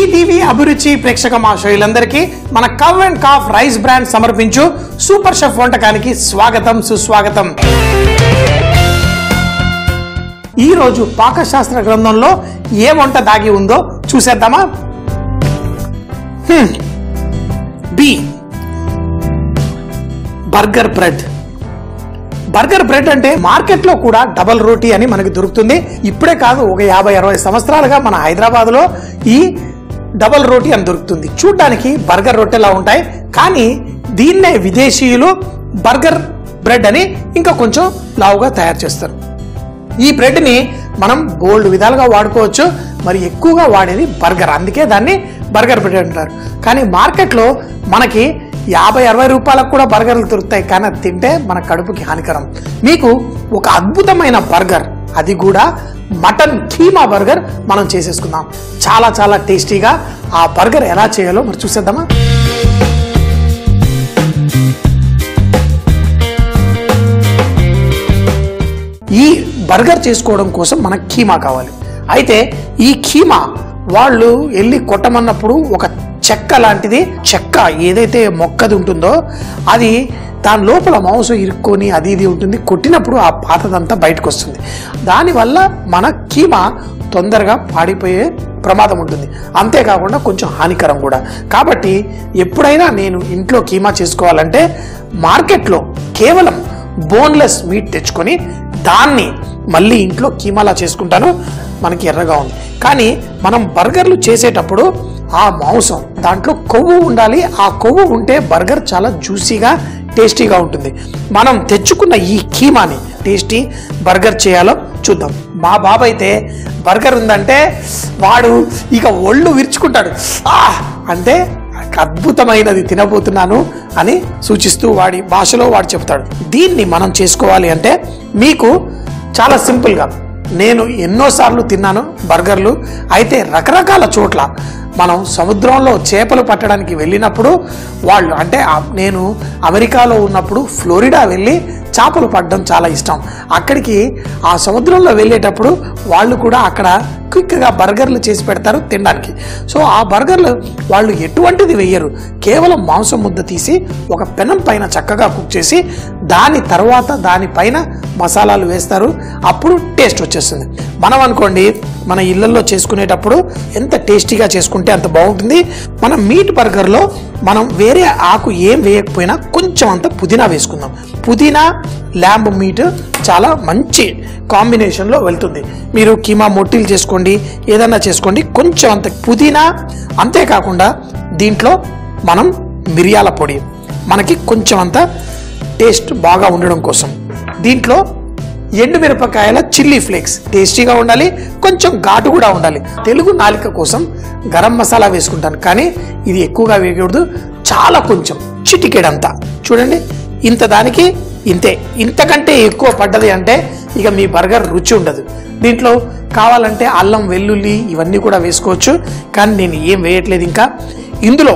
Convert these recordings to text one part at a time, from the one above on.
ETV అభిరుచి ప్రేక్షక మహాశయులందరికీ మన cow and calf rice brand సమర్పించు సూపర్ షెఫ్ వంటకానికి స్వాగతం సుస్వాగతం. ఈ రోజు పాకశాస్త్ర గ్రంథంలో ఏ వంట దాగి ఉందో చూసేద్దామా? B burger bread. Burger bread అంటే మార్కెట్లో కూడా డబల్ రోటీ అని మనకి దొరుకుతుంది. ఇప్పుడే కాదు, ఒక 50-60 సంవత్సరాలుగా మన హైదరాబాద్ లో ఈ డబల్ రోటీ అని దొరుకుతుంది. చూడ్డానికి బర్గర్ రొట్టెలా ఉంటాయి, కానీ దీన్నే విదేశీయులు బర్గర్ బ్రెడ్ అని ఇంకా కొంచెం లావుగా తయారు చేస్తారు. ఈ బ్రెడ్ ని మనం బోల్డ్ విధాలుగా వాడుకోవచ్చు. మరి ఎక్కువగా వాడేది బర్గర్, అందుకే దాన్ని బర్గర్ బ్రెడ్ అంటారు. కానీ మార్కెట్లో మనకి 50-60 రూపాయలకు కూడా బర్గర్లు దొరుకుతాయి, కానీ అది తింటే మన కడుపుకి హానికరం. మీకు ఒక అద్భుతమైన బర్గర్, అది కూడా మటన్ కీమా బర్గర్ మనం చేసేసుకుందాం. చాలా చాలా టేస్టీగా. ఆ బర్గర్ ఎలా చేయాలో మరి చూసేద్దామా? ఈ బర్గర్ చేసుకోవడం కోసం మనకు కీమా కావాలి. అయితే ఈ కీమా వాళ్ళు వెళ్ళి కొట్టమన్నప్పుడు ఒక చెక్క లాంటిది, చెక్క ఏదైతే మొక్కది ఉంటుందో అది దాని లోపల మాంసం ఇరుక్కొని అది ఇది ఉంటుంది. కొట్టినప్పుడు ఆ పాతదంతా బయటకు వస్తుంది. దానివల్ల మన కీమా తొందరగా పాడిపోయే ప్రమాదం ఉంటుంది. అంతేకాకుండా కొంచెం హానికరం కూడా. కాబట్టి ఎప్పుడైనా నేను ఇంట్లో కీమా చేసుకోవాలంటే మార్కెట్లో కేవలం బోన్లెస్ మీట్ తెచ్చుకొని దాన్ని మళ్ళీ ఇంట్లో కీమాలా చేసుకుంటాను. మనకి ఎర్రగా ఉంది. కానీ మనం బర్గర్లు చేసేటప్పుడు ఆ మాంసం దాంట్లో కొవ్వు ఉండాలి. ఆ కొవ్వు ఉంటే బర్గర్ చాలా జ్యూసీగా టేస్టీగా ఉంటుంది. మనం తెచ్చుకున్న ఈ కీమాని టేస్టీ బర్గర్ చేయాలో చూద్దాం. మా బాబు అయితే బర్గర్ ఉందంటే వాడు ఇక ఒళ్ళు విరుచుకుంటాడు. అంటే అద్భుతమైనది తినబోతున్నాను అని సూచిస్తూ వాడి భాషలో వాడు చెప్తాడు. దీన్ని మనం చేసుకోవాలి అంటే మీకు చాలా సింపుల్గా, నేను ఎన్నోసార్లు తిన్నాను బర్గర్లు. అయితే రకరకాల చోట్ల మనం సముద్రంలో చేపలు పట్టడానికి వెళ్ళినప్పుడు వాళ్ళు, అంటే నేను అమెరికాలో ఉన్నప్పుడు ఫ్లోరిడా వెళ్ళి చేపలు పట్టడం చాలా ఇష్టం. అక్కడికి ఆ సముద్రంలో వెళ్ళేటప్పుడు వాళ్ళు కూడా అక్కడ క్విక్గా బర్గర్లు చేసి పెడతారు తినడానికి. సో ఆ బర్గర్లు వాళ్ళు ఎటువంటిది వేయరు, కేవలం మాంసం ముద్ద తీసి ఒక పెనం పైన చక్కగా కుక్ చేసి దాని తర్వాత దానిపైన మసాలాలు వేస్తారు. అప్పుడు టేస్ట్ వచ్చేస్తుంది. మనం అనుకోండి, మన ఇళ్లలో చేసుకునేటప్పుడు ఎంత టేస్టీగా చేసుకుంటే అంత బాగుంటుంది. మనం మీట్ బర్గర్లో మనం వేరే ఆకు ఏం వేయకపోయినా కొంచెం అంత పుదీనా వేసుకుందాం. పుదీనా ల్యాంబ్ మీట్ చాలా మంచి కాంబినేషన్లో వెళ్తుంది. మీరు కీమా మొట్టిలు చేసుకోండి, ఏదన్నా చేసుకోండి, కొంచెం అంత పుదీనా. అంతేకాకుండా దీంట్లో మనం మిరియాల పొడి, మనకి కొంచెం అంత టేస్ట్ బాగా ఉండడం కోసం. దీంట్లో ఎండుమిరపకాయల చిల్లీ ఫ్లేక్స్ టేస్టీగా ఉండాలి, కొంచెం ఘాటు కూడా ఉండాలి. తెలుగు నాలిక కోసం గరం మసాలా వేసుకుంటాను, కానీ ఇది ఎక్కువగా వేయకూడదు. చాలా కొంచెం చిటికెడంతా. చూడండి, ఇంత దానికి ఇంతే. ఇంతకంటే ఎక్కువ పడ్డది అంటే ఇక మీ బర్గర్ రుచి ఉండదు. దీంట్లో కావాలంటే అల్లం వెల్లుల్లి ఇవన్నీ కూడా వేసుకోవచ్చు, కానీ నేను ఏం వేయట్లేదు. ఇంకా ఇందులో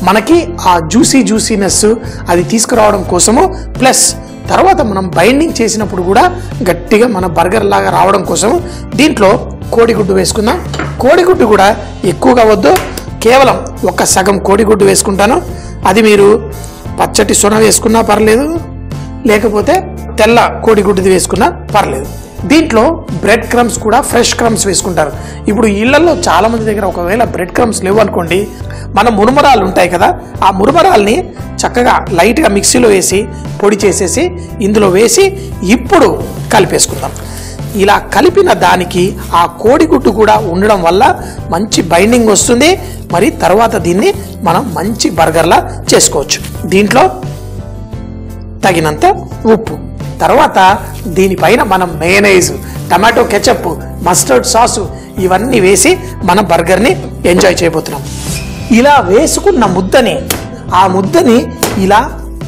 మనకి ఆ జ్యూసీనెస్ అది తీసుకురావడం కోసము, ప్లస్ తర్వాత మనం బైండింగ్ చేసినప్పుడు కూడా గట్టిగా మన బర్గర్ లాగా రావడం కోసం దీంట్లో కోడిగుడ్డు వేసుకుందాం. కోడిగుడ్డు కూడా ఎక్కువగా వద్దు, కేవలం ఒక సగం కోడిగుడ్డు వేసుకుంటాను. అది మీరు పచ్చటి సొన వేసుకున్నా పర్లేదు, లేకపోతే తెల్ల కోడిగుడ్డుది వేసుకున్నా పర్లేదు. దీంట్లో బ్రెడ్ క్రమ్స్ కూడా, ఫ్రెష్ క్రమ్స్ వేసుకుంటారు. ఇప్పుడు ఇళ్లలో చాలా మంది దగ్గర ఒకవేళ బ్రెడ్ క్రమ్స్ లేవు అనుకోండి, మన మురుమరాలు ఉంటాయి కదా, ఆ మురుమరాల్ని చక్కగా లైట్గా మిక్సీలో వేసి పొడి చేసేసి ఇందులో వేసి ఇప్పుడు కలిపేసుకుందాం. ఇలా కలిపిన దానికి ఆ కోడిగుడ్డు కూడా ఉండడం వల్ల మంచి బైండింగ్ వస్తుంది. మరి తర్వాత దీన్ని మనం మంచి బర్గర్లా చేసుకోవచ్చు. దీంట్లో తగినంత ఉప్పు, తర్వాత దీనిపైన మనం మేయనైజ్, టమాటో కెచప్, మస్టర్డ్ సాసు ఇవన్నీ వేసి మన బర్గర్ని ఎంజాయ్ చేయబోతున్నాం. ఇలా వేసుకున్న ముద్దని, ఆ ముద్దని ఇలా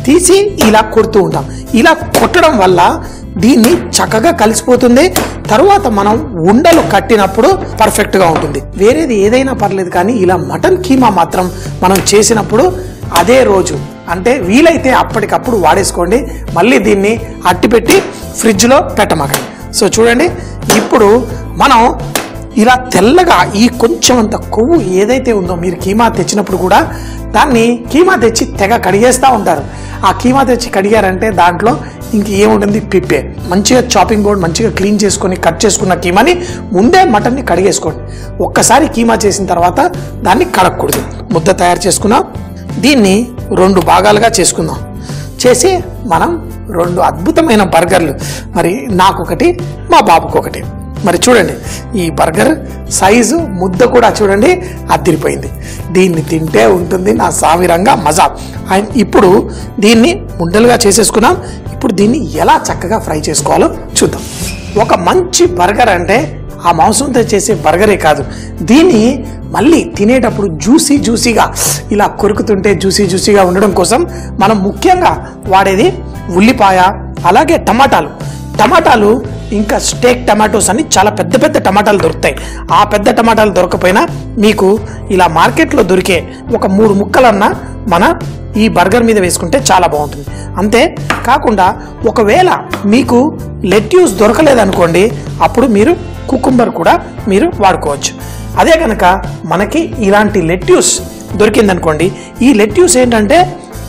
తీసి ఇలా కొడుతూ ఉంటాం. ఇలా కొట్టడం వల్ల దీన్ని చక్కగా కలిసిపోతుంది. తర్వాత మనం ఉండలు కట్టినప్పుడు పర్ఫెక్ట్గా ఉంటుంది. వేరేది ఏదైనా పర్లేదు, కానీ ఇలా మటన్ కీమా మాత్రం మనం చేసినప్పుడు అదే రోజు, అంటే వీలైతే అప్పటికప్పుడు వాడేసుకోండి. మళ్ళీ దీన్ని అట్టిపెట్టి ఫ్రిడ్జ్లో పెట్టమాకండి. సో చూడండి, ఇప్పుడు మనం ఇలా తెల్లగా ఈ కొంచెం అంత కొవ్వు ఏదైతే ఉందో మీరు కీమా తెచ్చినప్పుడు కూడా దాన్ని కీమా తెచ్చి తెగ కడిగేస్తూ ఉంటారు. ఆ కీమా తెచ్చి కడిగారంటే దాంట్లో ఇంక ఏముంటుంది, పిప్పే. మంచిగా చాపింగ్ బోర్డ్ మంచిగా క్లీన్ చేసుకొని కట్ చేసుకున్న కీమాని ముందే మటన్ని కడిగేసుకోండి. ఒక్కసారి కీమా చేసిన తర్వాత దాన్ని కడగకూడదు. ముద్ద తయారు చేసుకున్నాం. దీన్ని 2 భాగాలుగా చేసుకుందాం. చేసి మనం 2 అద్భుతమైన బర్గర్లు, మరి నాకొకటి మా బాబుకొకటి. మరి చూడండి, ఈ బర్గర్ సైజు ముద్ద కూడా చూడండి అదిరిపోయింది. దీన్ని తింటే ఉంటుంది నా సామిరంగా మజా. ఇప్పుడు దీన్ని ముండలుగా చేసేసుకున్నాం. ఇప్పుడు దీన్ని ఎలా చక్కగా ఫ్రై చేసుకోవాలో చూద్దాం. ఒక మంచి బర్గర్ అంటే ఆ మాంసంతో చేసే బర్గరే కాదు, దీన్ని మళ్ళీ తినేటప్పుడు జ్యూసీగా ఇలా కొరుకుతుంటే జ్యూసీగా ఉండడం కోసం మనం ముఖ్యంగా వాడేది ఉల్లిపాయ, అలాగే టమాటాలు ఇంకా స్టేక్ టమాటోస్ అని చాలా పెద్ద టమాటాలు దొరుకుతాయి. ఆ పెద్ద టమాటాలు దొరకపోయినా మీకు ఇలా మార్కెట్లో దొరికే ఒక 3 ముక్కలన్నా మన ఈ బర్గర్ మీద వేసుకుంటే చాలా బాగుంటుంది. అంతే కాకుండా ఒకవేళ మీకు లెట్యూస్ దొరకలేదనుకోండి, అప్పుడు మీరు కుకుంబర్ కూడా మీరు వాడుకోవచ్చు. అదే కనుక మనకి ఇలాంటి లెట్యూస్ దొరికిందనుకోండి, ఈ లెట్యూస్ ఏంటంటే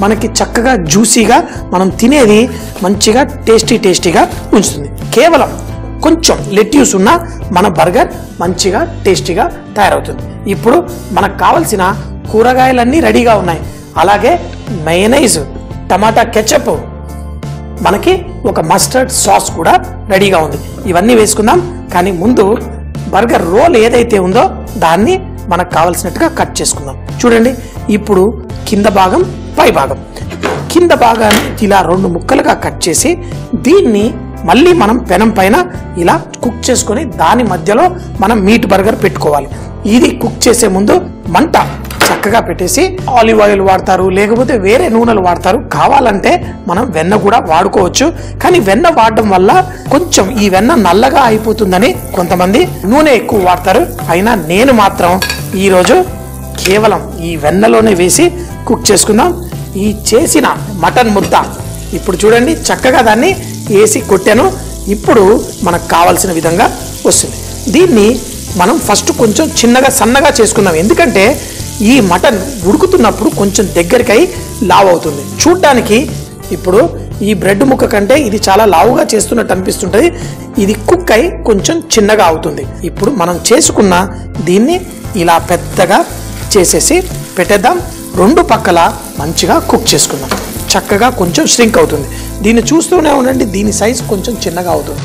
మనకి చక్కగా జ్యూసీగా మనం తినేది మంచిగా టేస్టీగా ఉంచుతుంది. కేవలం కొంచెం లెట్యూస్ ఉన్న మన బర్గర్ మంచిగా టేస్టీగా తయారవుతుంది. ఇప్పుడు మనకు కావలసిన కూరగాయలన్నీ రెడీగా ఉన్నాయి. అలాగే మయోనైజ్, టమాటా కెచప్, మనకి ఒక మస్టర్డ్ సాస్ కూడా రెడీగా ఉంది. ఇవన్నీ వేసుకుందాం. కానీ ముందు బర్గర్ రోల్ ఏదైతే ఉందో దాన్ని మనకు కావలసినట్టుగా కట్ చేసుకుందాం. చూడండి, ఇప్పుడు కింద భాగం, పై భాగం. కింద భాగాన్ని ఇలా 2 ముక్కలుగా కట్ చేసి దీన్ని మళ్ళీ మనం పెనం పైన ఇలా కుక్ చేసుకొని దాని మధ్యలో మనం మీట్ బర్గర్ పెట్టుకోవాలి. ఇది కుక్ చేసే ముందు మంట చక్కగా పెట్టేసి ఆలివ్ ఆయిల్ వాడతారు, లేకపోతే వేరే నూనెలు వాడతారు. కావాలంటే మనం వెన్న కూడా వాడుకోవచ్చు. కానీ వెన్న వాడడం వల్ల కొంచెం ఈ వెన్న నల్లగా అయిపోతుందని కొంతమంది నూనె ఎక్కువ వాడతారు. అయినా నేను మాత్రం ఈరోజు కేవలం ఈ వెన్నలోనే వేసి కుక్ చేసుకుందాం. ఈ చేసిన మటన్ ముద్ద ఇప్పుడు చూడండి చక్కగా దాన్ని వేసి కొట్టాను. ఇప్పుడు మనకు కావాల్సిన విధంగా వస్తుంది. దీన్ని మనం ఫస్ట్ కొంచెం చిన్నగా సన్నగా చేసుకుందాం. ఎందుకంటే ఈ మటన్ ఉడుకుతున్నప్పుడు కొంచెం దగ్గరికి అయి లావు అవుతుంది. చూడ్డానికి ఇప్పుడు ఈ బ్రెడ్ ముక్క కంటే ఇది చాలా లావుగా చేస్తున్నట్టు అనిపిస్తుంటుంది. ఇది కుక్ అయి కొంచెం చిన్నగా అవుతుంది. ఇప్పుడు మనం చేసుకున్న దీన్ని ఇలా పెద్దగా చేసేసి పెట్టేద్దాం. 2 పక్కల మంచిగా కుక్ చేసుకుందాం. చక్కగా కొంచెం ష్రింక్ అవుతుంది. దీన్ని చూస్తూనే ఉండండి, దీని సైజ్ కొంచెం చిన్నగా అవుతుంది.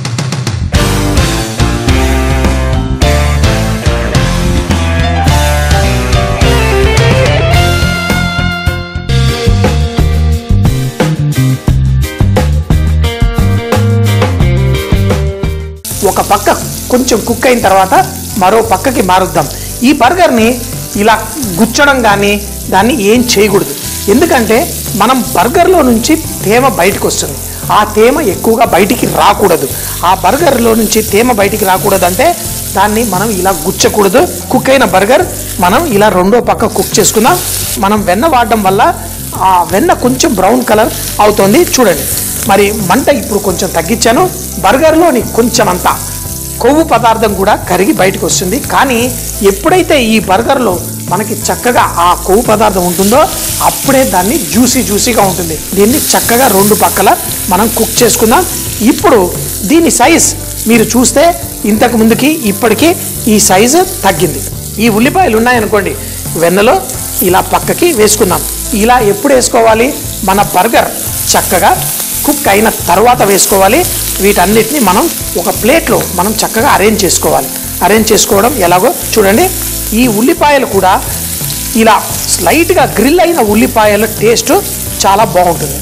ఒక పక్క కొంచెం కుక్ అయిన తర్వాత మరో పక్కకి మారుద్దాం. ఈ బర్గర్ని ఇలా గుచ్చడం కానీ దాన్ని ఏం చేయకూడదు. ఎందుకంటే మనం బర్గర్లో నుంచి తేమ బయటకు వస్తుంది. ఆ తేమ ఎక్కువగా బయటికి రాకూడదు. ఆ బర్గర్లో నుంచి తేమ బయటికి రాకూడదు అంటే దాన్ని మనం ఇలా గుచ్చకూడదు. కుక్ అయిన బర్గర్ మనం ఇలా 2వ పక్క కుక్ చేసుకుందాం. మనం వెన్న వాడడం వల్ల ఆ వెన్న కొంచెం బ్రౌన్ కలర్ అవుతుంది. చూడండి, మరి మంట ఇప్పుడు కొంచెం తగ్గించాను. బర్గర్లోని కొంచెం అంతా కొవ్వు పదార్థం కూడా కరిగి బయటకు వస్తుంది. కానీ ఎప్పుడైతే ఈ బర్గర్లో మనకి చక్కగా ఆ కొవ్వు పదార్థం ఉంటుందో అప్పుడే దాన్ని జ్యూసీగా ఉంటుంది. దీన్ని చక్కగా 2 పక్కల మనం కుక్ చేసుకుందాం. ఇప్పుడు దీని సైజ్ మీరు చూస్తే ఇంతకు ముందుకి ఇప్పటికీ ఈ సైజు తగ్గింది. ఈ ఉల్లిపాయలు ఉన్నాయనుకోండి, వెన్నలో ఇలా పక్కకి వేసుకుందాం. ఇలా ఎప్పుడు వేసుకోవాలి? మన బర్గర్ చక్కగా కుక్ అయిన తర్వాత వేసుకోవాలి. వీటన్నిటిని మనం ఒక ప్లేట్లో మనం చక్కగా అరేంజ్ చేసుకోవాలి. అరేంజ్ చేసుకోవడం ఎలాగో చూడండి. ఈ ఉల్లిపాయలు కూడా ఇలా స్లైట్గా గ్రిల్ అయిన ఉల్లిపాయల టేస్ట్ చాలా బాగుంటుంది.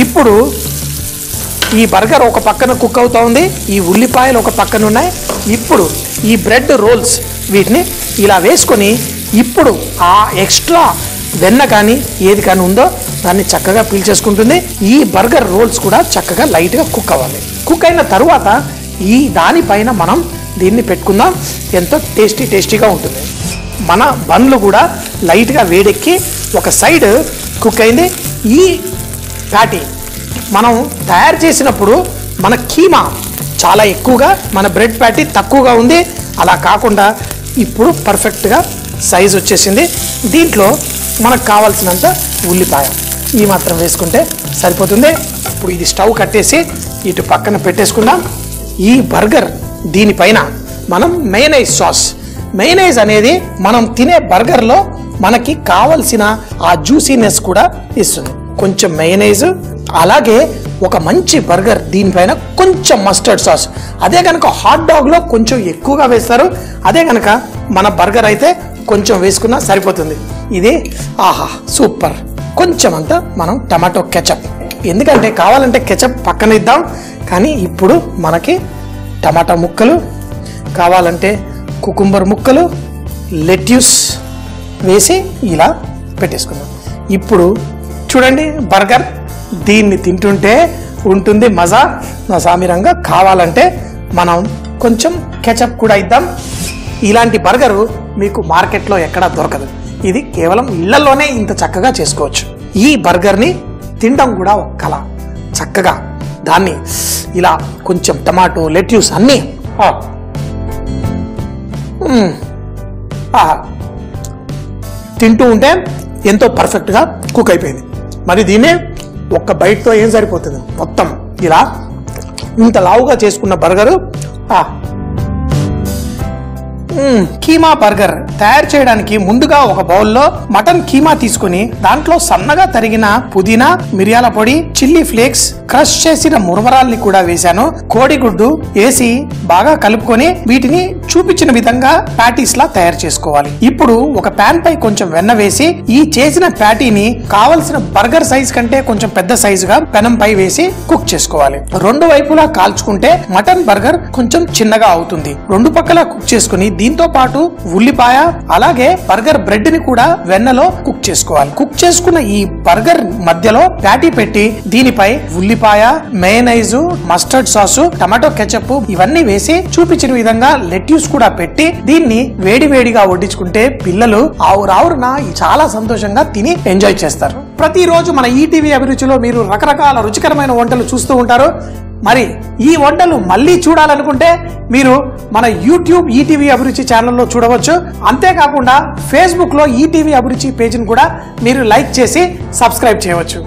ఇప్పుడు ఈ బర్గర్ ఒక పక్కన కుక్ అవుతా ఉంది, ఈ ఉల్లిపాయలు ఒక పక్కన ఉన్నాయి. ఇప్పుడు ఈ బ్రెడ్ రోల్స్ వీటిని ఇలా వేసుకొని ఇప్పుడు ఆ ఎక్స్ట్రా వెన్న కానీ ఏది కానీ ఉందో దాన్ని చక్కగా పీల్చేసుకుంటుంది. ఈ బర్గర్ రోల్స్ కూడా చక్కగా లైట్గా కుక్ అవ్వాలి. కుక్ అయిన తరువాత ఈ దానిపైన మనం దీన్ని పెట్టుకుందాం. ఎంతో టేస్టీగా ఉంటుంది. మన బన్లు కూడా లైట్గా వేడెక్కి ఒక సైడ్ కుక్ అయింది. ఈ ప్యాటీ మనం తయారు చేసినప్పుడు మన కీమా చాలా ఎక్కువగా, మన బ్రెడ్ ప్యాటీ తక్కువగా ఉంది. అలా కాకుండా ఇప్పుడు పర్ఫెక్ట్గా సైజ్ వచ్చేసింది. దీంట్లో మనకు కావాల్సినంత ఉల్లిపాయ ఈ మాత్రం వేసుకుంటే సరిపోతుంది. ఇప్పుడు ఇది స్టవ్ కట్టేసి ఇటు పక్కన పెట్టేసుకుందాం. ఈ బర్గర్ దీనిపైన మనం మేయనైజ్ సాస్, మేయనైజ్ అనేది మనం తినే బర్గర్లో మనకి కావలసిన ఆ జ్యూసీనెస్ కూడా ఇస్తుంది. కొంచెం మేయనైజ్, అలాగే ఒక మంచి బర్గర్ దీనిపైన కొంచెం మస్టర్డ్ సాస్. అదే కనుక హాట్ డాగ్లో కొంచెం ఎక్కువగా వేస్తారు, అదే కనుక మన బర్గర్ అయితే కొంచెం వేసుకున్నా సరిపోతుంది. ఇది ఆహా సూపర్. కొంచెం అంతా మనం టమాటో కెచప్, ఎందుకంటే కావాలంటే కెచప్ పక్కన ఇద్దాం, కానీ ఇప్పుడు మనకి టమాటా ముక్కలు కావాలంటే కుకుంబర్ ముక్కలు, లెట్యూస్ వేసి ఇలా పెట్టేసుకుందాం. ఇప్పుడు చూడండి బర్గర్, దీన్ని తింటుంటే ఉంటుంది మజా సామిరంగా. కావాలంటే మనం కొంచెం కెచప్ కూడా ఇద్దాం. ఇలాంటి బర్గరు మీకు మార్కెట్లో ఎక్కడా దొరకదు. ఇది కేవలం ఇళ్లలోనే ఇంత చక్కగా చేసుకోవచ్చు. ఈ బర్గర్ని తినడం కూడా ఒక కళ. చక్కగా దాన్ని ఇలా కొంచెం టమాటో, లెట్యూస్ అన్నీ తింటూ ఉంటే ఎంతో పర్ఫెక్ట్గా కుక్ అయిపోయింది. మరి దీన్ని ఒక్క బైట్తో ఏం సరిపోతుంది, మొత్తం ఇలా ఇంత లావుగా చేసుకున్న బర్గరు. కీమా బర్గర్ తయారు చేయడానికి ముందుగా ఒక బౌల్లో మటన్ కీమా తీసుకుని దాంట్లో సన్నగా తరిగిన పుదీనా, మిరియాల పొడి, చిల్లీ ఫ్లేక్స్, క్రష్ చేసిన మురమరాల్ని కూడా వేశాను. కోడిగుడ్డు వేసి బాగా కలుపుకొని వీటిని చూపించిన విధంగా ప్యాటీస్ లా తయారు చేసుకోవాలి. ఇప్పుడు ఒక ప్యాన్ పై కొంచెం వెన్న వేసి ఈ చేసిన ప్యాటీని కావలసిన బర్గర్ సైజ్ కంటే కొంచెం పెద్ద సైజుగా పెనం పై వేసి కుక్ చేసుకోవాలి. రెండు వైపులా కాల్చుకుంటే మటన్ బర్గర్ కొంచెం చిన్నగా అవుతుంది. రెండు పక్కల కుక్ చేసుకుని దీంతో పాటు ఉల్లిపాయ అలాగే బర్గర్ బ్రెడ్ ని కూడా వెన్నలో కుక్ చేసుకోవాలి. కుక్ చేసుకున్న ఈ బర్గర్ మధ్యలో ప్యాటీ పెట్టి దీనిపై ఉల్లిపాయ, మేయనైజ్, మస్టర్డ్ సాసు, టమాటో కెచప్ ఇవన్నీ వేసి చూపించిన విధంగా లెట్యూస్ కూడా పెట్టి దీన్ని వేడి వేడిగా వడ్డించుకుంటే పిల్లలు ఆవురావురున చాలా సంతోషంగా తిని ఎంజాయ్ చేస్తారు. ప్రతిరోజు మన ఈటీవీ అభిరుచిలో మీరు రకరకాల రుచికరమైన వంటలు చూస్తూ ఉంటారు. మరి ఈ వంటలు మళ్ళీ చూడాలనుకుంటే మీరు మన యూట్యూబ్ ఈటీవీ అభిరుచి ఛానల్లో చూడవచ్చు. అంతేకాకుండా ఫేస్బుక్ లో ఈటీవీ అభిరుచి పేజీని కూడా మీరు లైక్ చేసి సబ్స్క్రైబ్ చేయవచ్చు.